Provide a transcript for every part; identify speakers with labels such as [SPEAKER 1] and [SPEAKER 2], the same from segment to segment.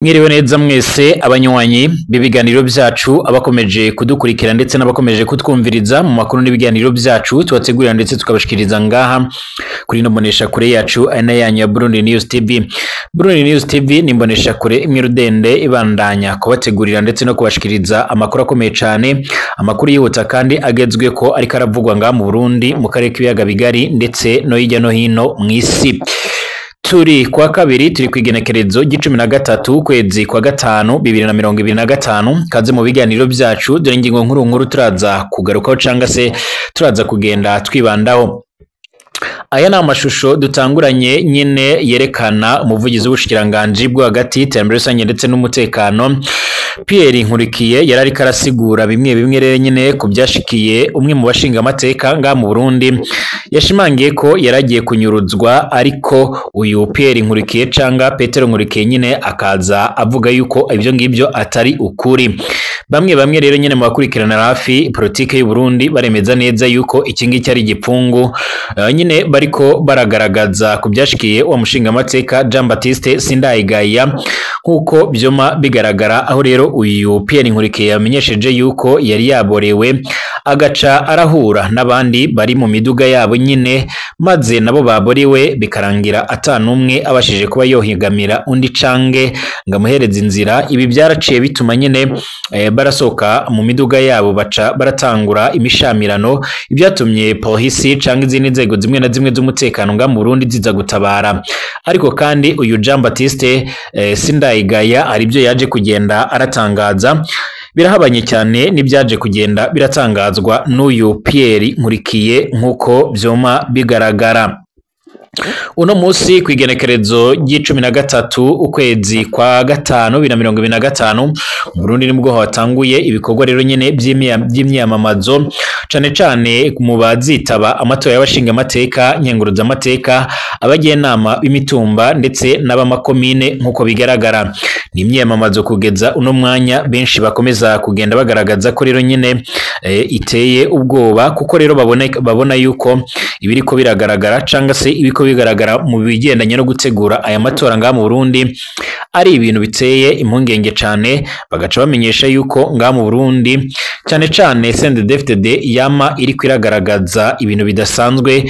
[SPEAKER 1] Mwiriwe neza mwese abanywanyi b'ibiganiro byacu abakomeje kudukurikira ndetse n'abakomeje kutwumviriza mu makuru n'ibiganiro byacu tubategurira ndetse tukabashikiriza ngaha kuri no mbonesha kure yacu ana yanyu ya Burundi News TV. Burundi News TV ni mbonesha kure imwe rudende ibandanya kubategurira ndetse no kubashikiriza amakuru akomeye cyane, amakuru yihuta kandi agezwe ko ariko aravugwa ngaha mu Burundi mu karere k'ibiyaga bigari ndetse no hirya no hino mw'isi. Turi kwa kabiri turi kwigenekerezo g'13 kwezi kwa gatanu 2025 kaze mu biganiro byacu dore ingingo nkuru turaza kugarukaho canga se turaza kugenda twibandaho. Aya na amashusho dutanguranye nyine yerekana umuvugizi w'ubushikiranganje bwo hagati iterambere rusange ndetse n'umutekano Pierre Nkurikiye yarari karasigura bimwe rero nyine kubyashikiye umwe mu bashinga amateka nga mu Burundi yashimangiye ko yaragiye kunyuruzwa, ariko uyu Pierre Nkurikiye canga Petero Nkurikiye nyine akaza avuga yuko ibyo ngibyo atari ukuri. Bamwe rero nyine mu bakurikirana hafi politike y'u Burundi baremeza neza yuko iki ngiki ari igipfungu nyine bariko baragaragaza kubyashikiye wa mushinga amateka Jean Baptiste Sindayigaya nkuko byoma bigaragara, aho rero uyu Pierre Nkurikiye yamenyesheje yuko yari yaborewe agaca arahura n'abandi bari mu miduga yabo nyine, maze nabo baborewe bikarangira atanumwe abashije kuba yohigamira undi cange ngamuhereza inzira. Ibi byaraciye bituma nyine barasoka mu miduga yabo baca baratangura imishamirano, ibyatumye polisi cange izindi nzego zimwe na zimwe z'umutekano nga mu Burundi ziza gutabara. Ariko kandi uyu Jean Baptiste Sindayigaya aribyo yaje kugenda aratangaza birahabanye cyane n'ibyaje kugenda biratangazwa n'uyu Pierre Nkurikiye nkuko byoma bigaragara. Uno musi kwigenekerezo g'13 ukwezi kwa gatanu 2025 Burundi nibwo hatanguye ibikorwa rero nyene by'imyamamazo cane mu bazitaba amatora y'abashinga amateka, nkenguruza amateka, abagiye nama b'imitumba ndetse n'abamakomine nkuko bigaragara. Ni imyamamazo kugeza uno mwanya benshi bakomeza kugenda bagaragaza ko rero nyene iteye ubwoba, kuko rero babona yuko ibiriko biragaragara canga se ibiko bigaragara mu bigendanye no gutegura aya matora ngaha mu Burundi ari ibintu biteye impungenge cyane. Bagaca bamenyesha yuko ngaha mu Burundi cyane CNDD-FDD yama iri kwiragaragaza ibintu bidasanzwe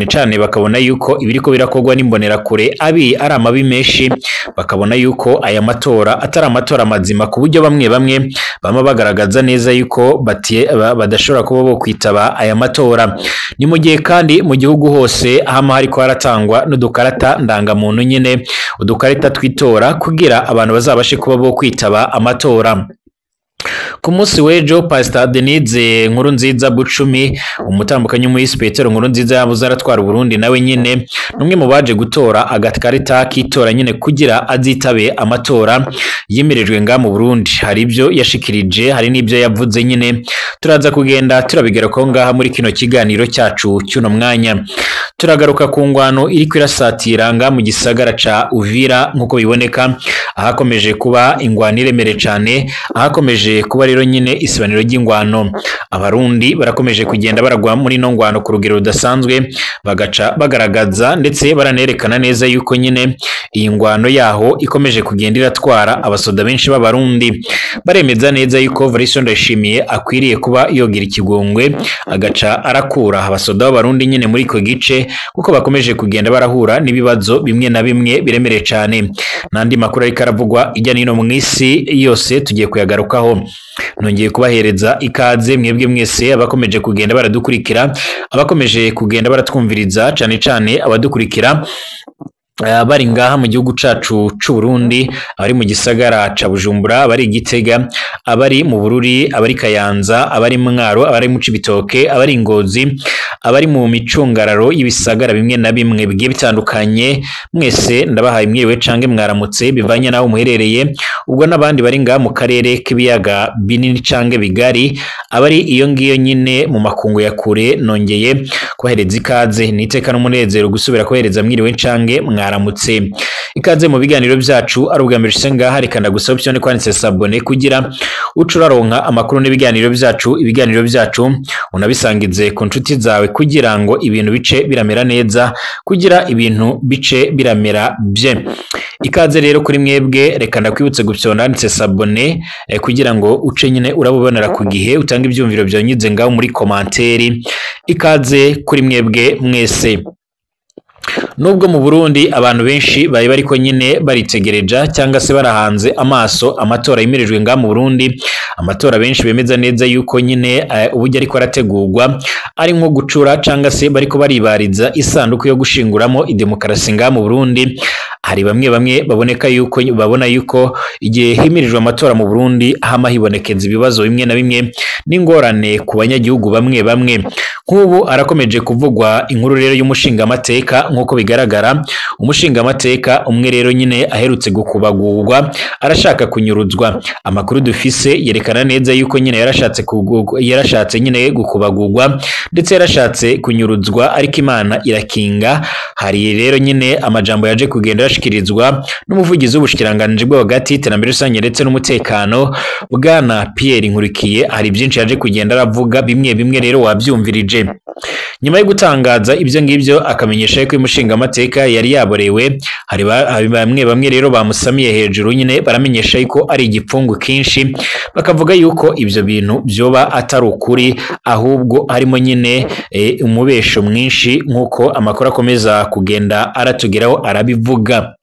[SPEAKER 1] cyane bakabona yuko ibiriko birakogwa n'imbonera kure ari amabi menshi, bakabona yuko aya matora atari amatora mazima, ku buryo bamwe bama bagaragaza neza yuko badashobora kuba bo kwitaba aya matora. Ni mu gihe kandi mu gihugu hose hama hariko haratangwa n'udukarata ndangamuntu nyine, udukarita twitora kugira abantu bazabashe kuba bo kwitaba amatora. Ku munsi w'ejo Pastor Denise Nkurunziza Bucumi umutambukanyi mu Petero Nkurunziza yabuze aratwara Burundi, nawe nyine numwe mu baje gutora agakarita kitora nyine kugira azitabe amatora yimirejwe nga mu Burundi. Hari ibyo yashikirije, hari n'ibyo yavuze nyine turaza kugenda turabigera ko ngaha muri kino kiganiro cyacu cy'uno mwanya. Turagaruka ku ngwano iri kwirasatira nga mu gisagara ca Uvira nkuko biboneka, ahakomeje kuba ingwano iremere cyane, ahakomeje kuba rero nyine isibaniro ry'ingwano. Abarundi barakomeje kugenda baragwa muri no ngwano ku rugero rudasanzwe, bagaca bagaragaza ndetse baranerekana neza yuko nyine iyi ngwano yaho ikomeje kugenda iratwara abasoda benshi b'abarundi. Baremeza neza yuko Variston Ndayishimiye akwiriye kuba yogira ikigongwe agaca arakura abasoda b'abarundi nyine muri ko gice, kuko bakomeje kugenda barahura n'ibibazo bimwe na bimwe biremere cyane. Nandi makuru ariko aravugwa ijya nino mu isi yose tugiye kuyagarukaho. Nongeye kubahereza ikaze mwebwe mwese abakomeje kugenda baradukurikira, abakomeje kugenda baratwumviriza cyane abadukurikira bari ngaha mu gihugu cacu c'u Burundi, abari mu gisagara ca Bujumbura, abari Gitega, abari mu Bururi, abari Kayanza, abari Mwaro, abari mu Cibitoke, abari Ngozi, abari mu micungararo y'ibisagara bimwe na bimwe bigiye bitandukanye. Mwese ndabahaye mwiriwe cange mwaramutse bivanye naho muherereye. ubwo n'abandi bari ngaha mu karere k'ibiyaga binini canke bigari abari iyo ngiyo nyine mu makungu ya kure nongeye kohereza ikaze niteka n'umunezero gusubira kohereza mwiriwe canke mwaramutse ikaze mu biganiro byacu ari ubwa mbere ngaha reka ndagusaba option kwanditse sabone kugira ucuraronka amakuru n'ibiganiro byacu unabisangize ku nshuti zawe kugira ngo ibintu bice biramera neza kugira ibintu bice biramera bye ikaze rero kuri mwebwe reka ndakwibutse gupyonda handitse sabone kugira ngo uce nyine urabubonera ku gihe utanga ibyumviro byonyuze ngaho muri komanteri ikaze kuri mwebwe mwese. Nubwo mu Burundi abantu benshi bari bariko nyine baritegereja cyangwa se barahanze amaso amatora yimirejwe nga mu Burundi, amatora benshi bemeza neza yuko nyine ubujya ariko arategurwa ari nko gucura cyangwa se bariko baribariza isanduku yo gushinguramo idemokarasi nga mu Burundi. Hari bamwe baboneka yuko babona yuko igihe himirijwe amatora mu Burundi hama hibonekeza ibibazo bimwe na bimwe n'ingorane ku banyagihugu bamwe nk'ubu arakomeje kuvugwa inkuru rero y'umushinga amateka nk'uko bigaragara umushinga amateka umwe rero nyine aherutse gukubagurwa arashaka kunyuruzwa. Amakuru dufise yerekana neza yuko nyine yarashatse nyine gukubagurwa ndetse yarashatse kunyuruzwa ariko Imana irakinga. Hari rero nyine amajambo yaje kugenda yashikirizwa n'umuvugizi w'ubushikiranganje bwo hagati iterambere rusange ndetse n'umutekano bwana Pierre Nkurikiye. Hari byinshi yaje kugenda aravuga bimwe rero wabyumvirije. Nyuma yo gutangaza ibyo ngibyo akamenyesha ko umushinga amateka yari yaborewe, hari bamwe rero bamusamiye hejuru nyine baramenyesha yuko ari igipfungu kinshi, bakavuga yuko ibyo bintu byoba atari ukuri ahubwo harimo nyine umubesho mwinshi nk'uko amakuru akomeza kugenda aratugeraho arabivuga.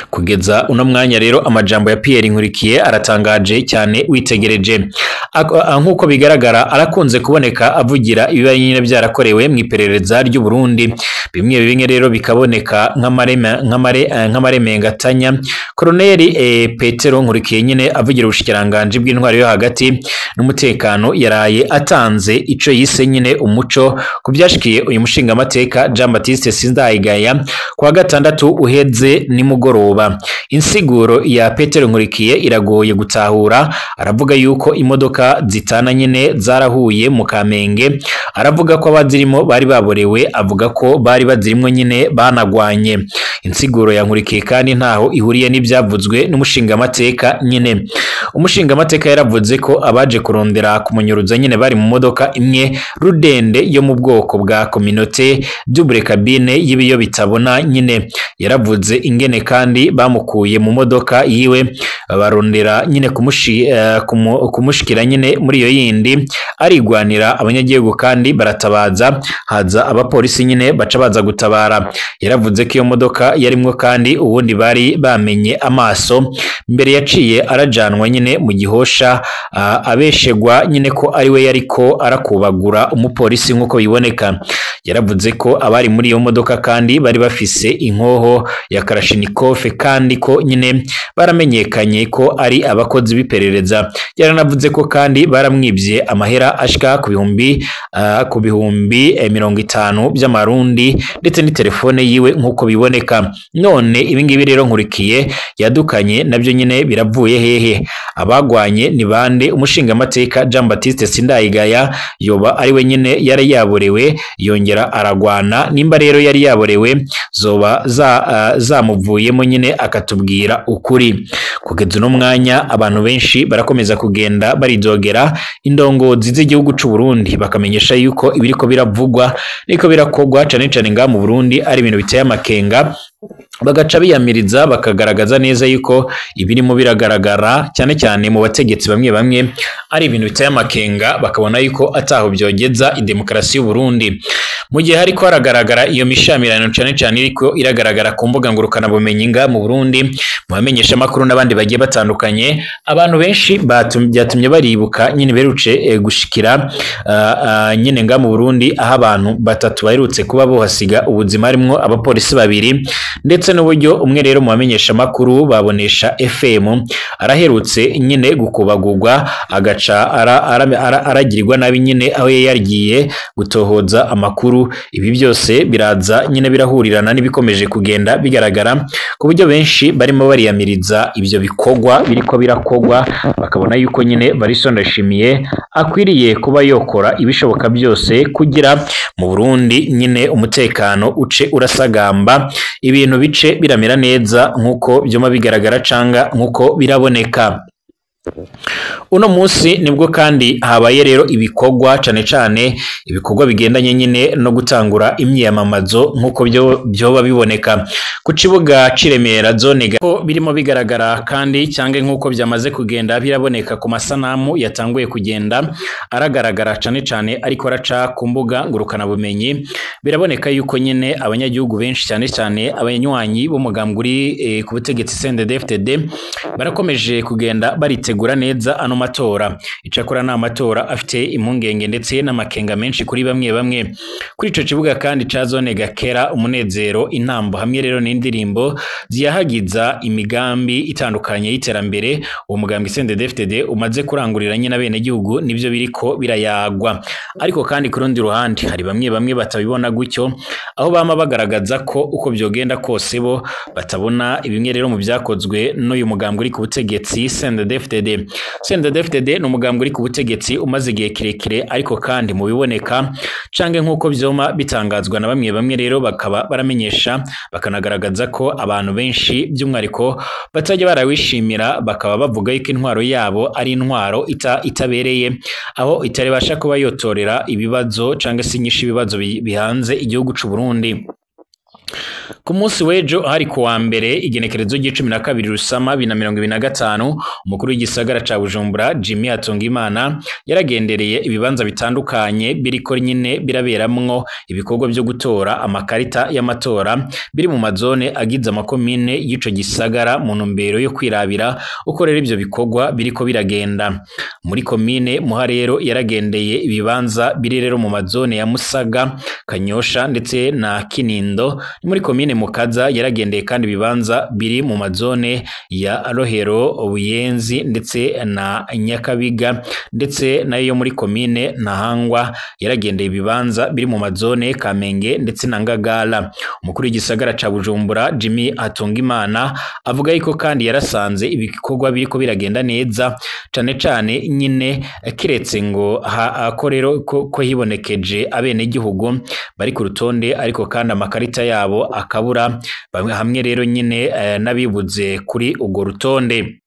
[SPEAKER 1] Kugeza uno mwanya rero amajambo ya Pierre Nkurikiye aratangaje cyane witegereje. Nk'uko bigaragara arakunze kuboneka avugira ibibaye nyine byarakorewe mu iperereza ry'u Burundi, bimwe rero bikaboneka nk'amaremengatanya. Koloneli Petero Nkurikiye nyine avugira ubushikiranganje bw'intwari yo hagati n'umutekano yaraye atanze ico yise nyine umuco kubyashikiye uyu mushinga amateka Jean Baptiste Sindayigaya kwa gatandatu uheze nimugoroba. Insiguro ya Petero Nkurikiye iragoye gutahura. Aravuga yuko imodoka zitana nyine zarahuye mu Kamenge, aravuga ko abazirimo bari baborewe, avuga ko bari bazirimo nyine banagwanye. Insiguro ya Nkurikiye kandi ntaho ihuriye n'ibyavuzwe n'umushinga amateka nyine. Umushinga amateka yaravuze ko abaje kurondera kumunyuruza nyine bari mu modoka imwe rudende yo mu bwoko bwa communauté double cabine y'ibiyo bitabona nyine. Yaravuze ingene kandi bamukuye mu modoka yiwe barondera nyine kumushikira nyine muri iyo yindi arigwanira abanyagihugu kandi baratabaza, haza abapolisi nyine baca baza gutabara. Yaravuze ko iyo modoka yarimwo kandi ubundi bari bamenye amaso mbere yaciye arajanwa nyine mu gihosha abeshegwa nyine ko ari we yariko arakubagura umupolisi nk'uko biboneka. Yaravuze ko abari muri iyo modoka kandi bari bafise inkoho ya Kalashnikov kandi ko nyine baramenyekanye ko ari abakozi b'iperereza. Yaranavuze ko kandi baramwibye amahera ashika ku bihumbi 50 by'amarundi ndetse ni telefone yiwe nk'uko biboneka. None ibingibi rero Nkurikiye yadukanye nabyo nyine biravuye hehe? Abagwanye ni bande? Umushinga amateka Jean Baptiste Sindayigaya yoba ari we nyine yari yaborewe yongera aragwana? Nimba rero yari yaborewe zoba zamuvuyemo nyine akatubwira ukuri. Kugeza uno mwanya abantu benshi barakomeza kugenda baridogera indongozi z'igihugu cy'u Burundi, bakamenyesha yuko ibiriko biravugwa niko birakogwa cyane nga mu Burundi ari ibintu biteye amakenga, bagaca biyamiriza bakagaragaza neza yuko ibirimo biragaragara cyane mu bategetsi bamwe ari ibintu biteye amakenga, bakabona yuko ataho byogeza idemokarasi y'u Burundi. Mu gihe hariko haragaragara iyo mishamirano cyane iriko iragaragara ku mbuga ngurukana bumenyi nga mu Burundi, mu bamenyesha makuru n'abandi bagiye batandukanye, abantu benshi byatumye baribuka nyine beruce gushikira nyine nga mu Burundi aho abantu batatu baherutse kuba bohasiga ubuzima harimo abapolisi babiri ndetse n'uburyo umwe rero mu bamenyesha makuru babonesha FM araherutse nyine gukubagurwa agaca aragirirwa nabi nyine aho yagiye gutohoza amakuru gihugu. Ibi byose biraza nyine birahurirana n'ibikomeje kugenda bigaragara ku buryo benshi barimo bariyamiriza ibyo bikorwa biriko birakogwa, bakabona yuko nyine Variston Ndayishimiye akwiriye kuba yokora ibishoboka byose kugira mu Burundi nyine umutekano uce urasagamba, ibintu bice biramera neza nkuko byoma bigaragara canga nkuko biraboneka. Uno munsi nibwo kandi habaye rero ibikorwa cane ibikorwa bigendanye nyine no gutangura imyiyamamazo nkuko byoba biboneka ku kibuga ciremera zone ko birimo bigaragara kandi cyange nkuko byamaze kugenda biraboneka ku masanamu yatanguye kugenda aragaragara cane ariko araca ku mbuga ngurukana bumenyi. Biraboneka yuko nyine abanyagihugu benshi cyane abanywanyi b'umugambwe ku butegetsi CNDD-FDD barakomeje kugenda baritegura neza ano matora. Icakora na matora afite impungenge ndetse n'amakenga menshi kuri bamwe kuri ico kibuga kandi ca zone Gakera. Umunezero, intambo hamwe rero n'indirimbo ziyahagiza imigambi itandukanye y'iterambere uwo mugambwe CNDD-FDD umaze kurangurira nyine abene gihugu nivyo biriko birayagwa. Ariko kandi ku rundi ruhande hari bamwe batabibona gutyo, aho bama bagaragaza ko uko byogenda kose bo batabona ibimwe rero mu byakozwe n'uyu mugambwe uri ku butegetsi CNDD-FDD ni umugambwe uri ku butegetsi umaze igihe kirekire, ariko kandi mu biboneka cange nkuko byoma bitangazwa na bamwe rero bakaba baramenyesha bakanagaragaza ko abantu benshi by'umwariko batajya barawishimira, bakaba bavuga yuko intwaro yabo ari intwaro itabereye, aho itarebasha kuba yotorera ibibazo cange sinyisha ibibazo bihanze igihugu c'u Burundi. Ku munsi w'ejo hari kuwa mbere igenekerezo g'12 Rusama 2025 umukuru w'igisagara ca Bujumbura Jimmy Hatungimana yaragendereye ibibanza bitandukanye biriko nyine biraberamwo ibikorwa byo gutora amakarita y'amatora biri mu mazone agize amakomine y'ico gisagara mu ntumbero yo kwirabira uko rero ivyo bikorwa biriko biragenda. Muri komine Muha rero yaragendeye ibibanza biri rero mu mazone ya Musaga, Kanyosha ndetse na Kinindo. Muri komine Mukaza yaragendeye kandi ibibanza biri mu mazone ya Rohero, Buyenzi ndetse na Nyakabiga, ndetse nayo muri komine Ntahangwa yaragendeye ibibanza biri mu mazone Kamenge ndetse na Ngagala. Umukuru w'igisagara ca Bujumbura Jimmy Hatungimana avuga yuko kandi yarasanze ibikorwa biriko biragenda neza cane nyine kiretse ngo akorero ko hibonekeje abene gihugu bari ku rutonde, ariko kandi amakarita yabo akabura hamwe rero nyine nabibuze kuri ugo rutonde.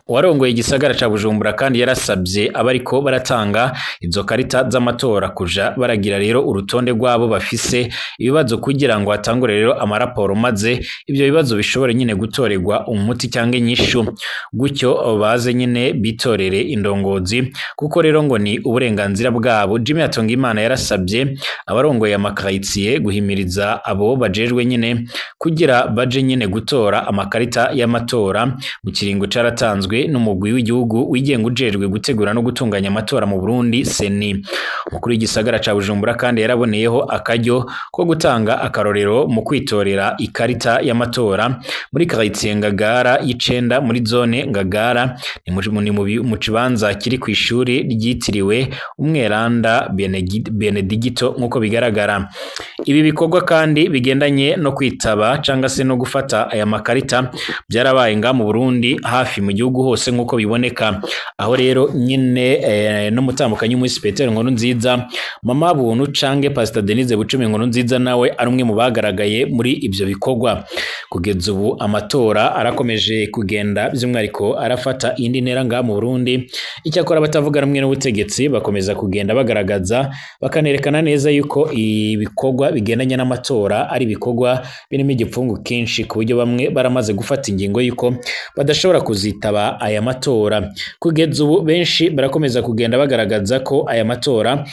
[SPEAKER 1] Uwarongoye igisagara ca Bujumbura kandi yarasabye abariko baratanga izo karita z'amatora kuja baragira rero urutonde rwabo bafise ibibazo kugira ngo hatangure rero amaraporo, maze ibyo bibazo bishobore nyine gutorerwa umuti cyangwa inyishu, gutyo baze nyine bitorere indongozi, kuko rero ngo ni uburenganzira bwabo. Jimmy Hatungimana yarasabye abarongoye amakaritsiye guhimiriza abo bajejwe nyine kugira baje nyine gutora amakarita y'amatora mu kiringo caratanzwe n'umugwi w'igihugu wigenga ujejwe gutegura no gutunganya amatora mu Burundi seni. Umukuru w'igisagara ca Bujumbura kandi yaraboneyeho akaryo ko gutanga akarorero mu kwitorera ikarita y'amatora muri quartier Ngagara y'icenda muri zone Ngagara ni mu kibanza kiri ku ishuri ryitiriwe Umweranda Benedicto nkuko bigaragara. Ibi bikorwa kandi bigendanye no kwitaba canga se no gufata aya makarita byarabaye nga mu Burundi hafi mu gihugu hose nkuko biboneka, aho rero nyine no mutambukanyi mu Petero Nkurunziza, Mama Buntu cange Pastor Denise Bucumi Nkurunziza nawe ari umwe mu bagaragaye muri ivyo bikorwa. Kugeza ubu amatora arakomeje kugenda by'umwariko arafata indi ntera nga mu Burundi. Icyakora batavuga rumwe n'ubutegetsi bakomeza kugenda bagaragaza bakanerekana neza yuko ibikorwa bigendanye n'amatora ari ibikorwa birimo igipfungu kenshi, ku buryo bamwe baramaze gufata ingingo yuko badashobora kuzitaba aya matora. Kugeza ubu benshi barakomeza kugenda bagaragaza ko aya matora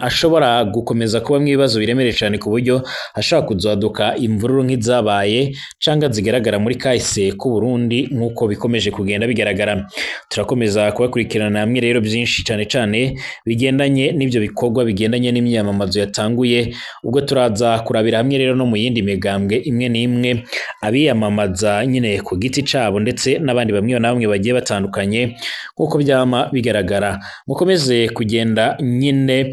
[SPEAKER 1] ashobora gukomeza kuba mwibazo biremereye cyane, ku buryo ashaka kuzaduka imvururu nk'izabaye canga zigaragara muri kahise ku Burundi nkuko bikomeje kugenda bigaragara. Turakomeza kubakurikirana hamwe rero byinshi cyane bigendanye n'ibyo bikorwa bigendanye n'imyamamazo yatanguye, ubwo turaza kurabira hamwe rero no mu yindi migambwe imwe n'imwe abiyamamaza nyine ku giti cabo ndetse n'abandi bamwe bagiye batandukanye nkuko byama bigaragara. Mukomeze kugenda nyine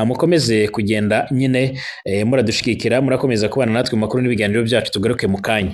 [SPEAKER 1] mukomeze kugenda nyine muradushigikira, murakomeza kubana natwe mu makuru n'ibiganiro byacu. Tugaruke mu kanya.